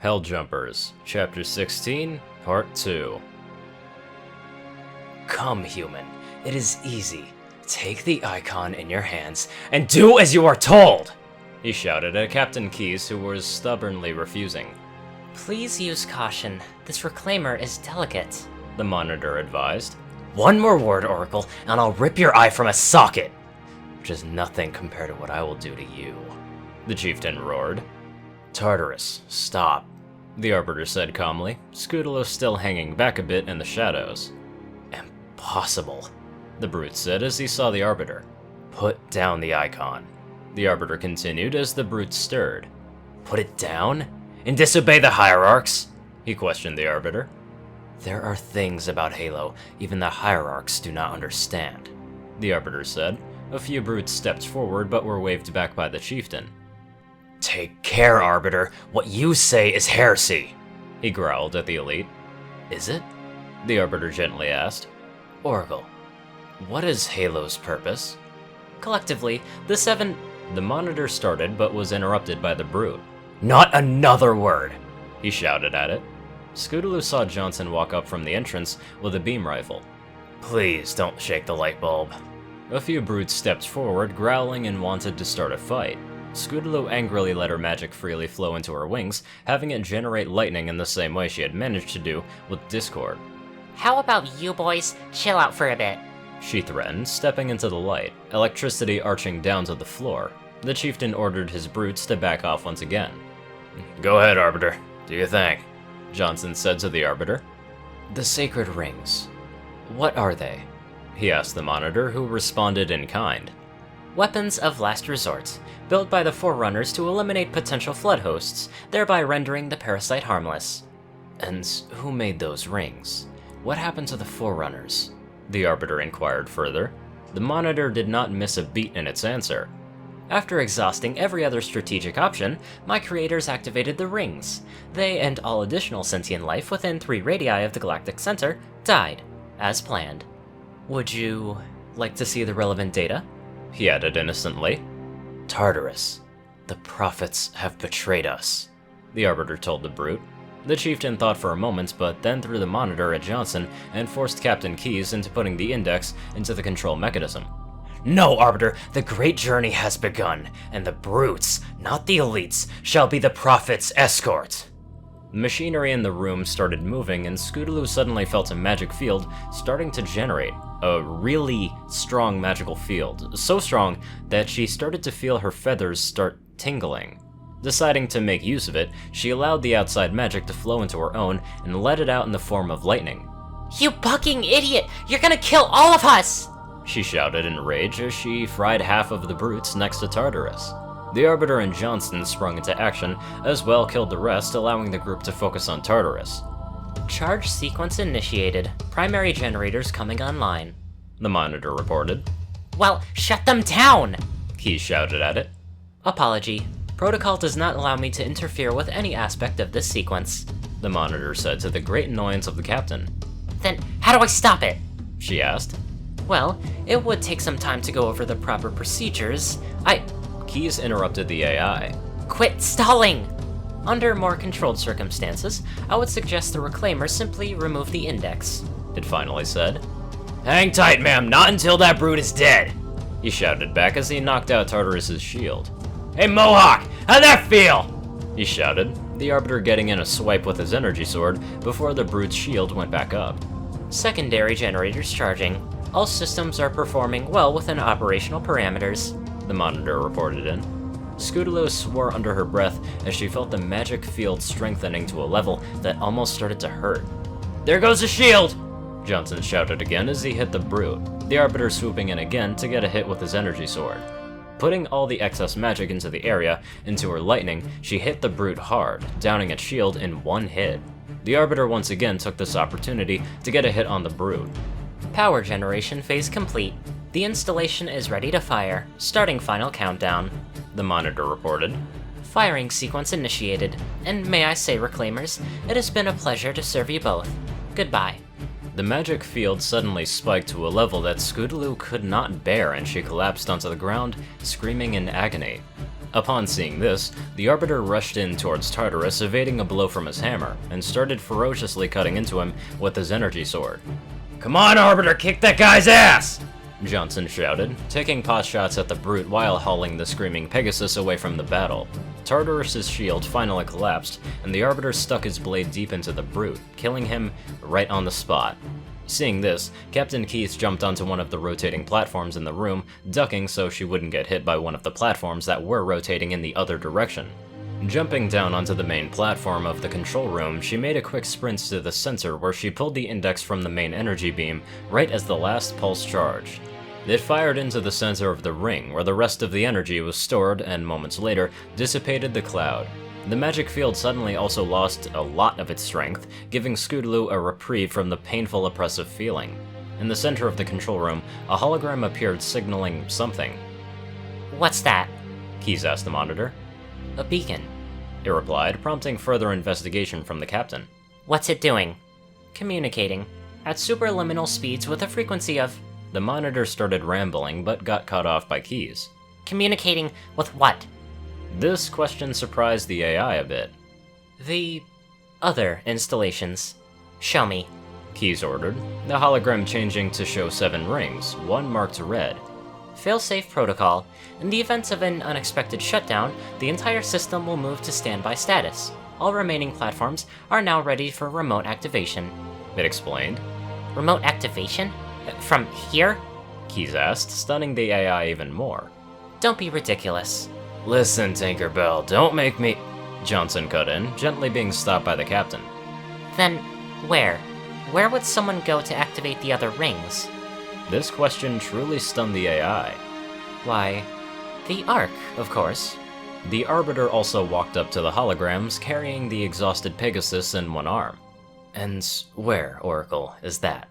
Helljumpers, Chapter 16, Part 2. Come, human. It is easy. Take the icon in your hands and do as you are told! He shouted at Captain Keyes, who was stubbornly refusing. Please use caution. This reclaimer is delicate, the monitor advised. One more word, Oracle, and I'll rip your eye from a socket! Which is nothing compared to what I will do to you, the chieftain roared. Tartarus, stop, the Arbiter said calmly, Scootaloo still hanging back a bit in the shadows. Impossible, the Brute said as he saw the Arbiter. Put down the icon, the Arbiter continued as the Brute stirred. Put it down? And disobey the hierarchs? He questioned the Arbiter. There are things about Halo even the hierarchs do not understand, the Arbiter said. A few Brutes stepped forward but were waved back by the chieftain. Take care, Arbiter. What you say is heresy, he growled at the elite. Is it? The Arbiter gently asked. Oracle, what is Halo's purpose? Collectively, the monitor started but was interrupted by the Brute. Not another word, he shouted at it. Scootaloo saw Johnson walk up from the entrance with a beam rifle. Please don't shake the light bulb. A few Brutes stepped forward, growling and wanted to start a fight. Scootaloo angrily let her magic freely flow into her wings, having it generate lightning in the same way she had managed to do with Discord. How about you boys chill out for a bit? She threatened, stepping into the light, electricity arching down to the floor. The chieftain ordered his Brutes to back off once again. Go ahead, Arbiter. Do your thing, Johnson said to the Arbiter. The sacred rings. What are they? He asked the monitor, who responded in kind. Weapons of last resort, built by the Forerunners to eliminate potential flood hosts, thereby rendering the parasite harmless. And who made those rings? What happened to the Forerunners? The Arbiter inquired further. The monitor did not miss a beat in its answer. After exhausting every other strategic option, my creators activated the rings. They and all additional sentient life within 3 radii of the galactic center died, as planned. Would you like to see the relevant data? He added innocently. Tartarus, the prophets have betrayed us, the Arbiter told the Brute. The chieftain thought for a moment, but then threw the monitor at Johnson and forced Captain Keyes into putting the index into the control mechanism. No, Arbiter, the great journey has begun, and the Brutes, not the elites, shall be the Prophet's escort. The machinery in the room started moving, and Scootaloo suddenly felt a magic field starting to generate. A really strong magical field, so strong that she started to feel her feathers start tingling. Deciding to make use of it, she allowed the outside magic to flow into her own and let it out in the form of lightning. You bucking idiot! You're gonna kill all of us! She shouted in rage as she fried half of the Brutes next to Tartarus. The Arbiter and Johnson sprung into action, as well killed the rest, allowing the group to focus on Tartarus. Charge sequence initiated. Primary generators coming online, the monitor reported. Well, shut them down! Keyes shouted at it. Apology. Protocol does not allow me to interfere with any aspect of this sequence, the monitor said to the great annoyance of the captain. Then how do I stop it? She asked. Well, it would take some time to go over the proper procedures. Keyes interrupted the AI. Quit stalling! Under more controlled circumstances, I would suggest the reclaimer simply remove the index, it finally said. Hang tight, ma'am, not until that Brute is dead, he shouted back as he knocked out Tartarus's shield. Hey, Mohawk, how'd that feel? He shouted, the Arbiter getting in a swipe with his energy sword before the Brute's shield went back up. Secondary generators charging. All systems are performing well within operational parameters, the monitor reported in. Scootaloo swore under her breath as she felt the magic field strengthening to a level that almost started to hurt. There goes the shield! Johnson shouted again as he hit the Brute, the Arbiter swooping in again to get a hit with his energy sword. Putting all the excess magic into the area, into her lightning, she hit the Brute hard, downing its shield in one hit. The Arbiter once again took this opportunity to get a hit on the Brute. Power generation phase complete. The installation is ready to fire. Starting final countdown, the monitor reported. Firing sequence initiated. And may I say, Reclaimers, it has been a pleasure to serve you both. Goodbye. The magic field suddenly spiked to a level that Scootaloo could not bear, and she collapsed onto the ground, screaming in agony. Upon seeing this, the Arbiter rushed in towards Tartarus, evading a blow from his hammer, and started ferociously cutting into him with his energy sword. "Come on, Arbiter, kick that guy's ass!" Johnson shouted, taking pot shots at the Brute while hauling the screaming Pegasus away from the battle. Tartarus' shield finally collapsed, and the Arbiter stuck his blade deep into the Brute, killing him right on the spot. Seeing this, Captain Keith jumped onto one of the rotating platforms in the room, ducking so she wouldn't get hit by one of the platforms that were rotating in the other direction. Jumping down onto the main platform of the control room, she made a quick sprint to the center where she pulled the index from the main energy beam right as the last pulse charged. It fired into the center of the ring, where the rest of the energy was stored and moments later dissipated the cloud. The magic field suddenly also lost a lot of its strength, giving Scootaloo a reprieve from the painful oppressive feeling. In the center of the control room, a hologram appeared signaling something. What's that? Keys asked the monitor. A beacon. It replied, prompting further investigation from the captain. What's it doing? Communicating. At superliminal speeds with a frequency of... The monitor started rambling, but got cut off by Keys. Communicating with what? This question surprised the AI a bit. The... other installations. Show me. Keys ordered, the hologram changing to show 7 rings, one marked red. Failsafe protocol. In the event of an unexpected shutdown, the entire system will move to standby status. All remaining platforms are now ready for remote activation. It explained. Remote activation? From here? Keys asked, stunning the AI even more. Don't be ridiculous. Listen, Tinkerbell, don't make me... Johnson cut in, gently being stopped by the captain. Then, where? Where would someone go to activate the other rings? This question truly stunned the AI. Why, the Ark, of course. The Arbiter also walked up to the holograms, carrying the exhausted Pegasus in one arm. And where, Oracle, is that?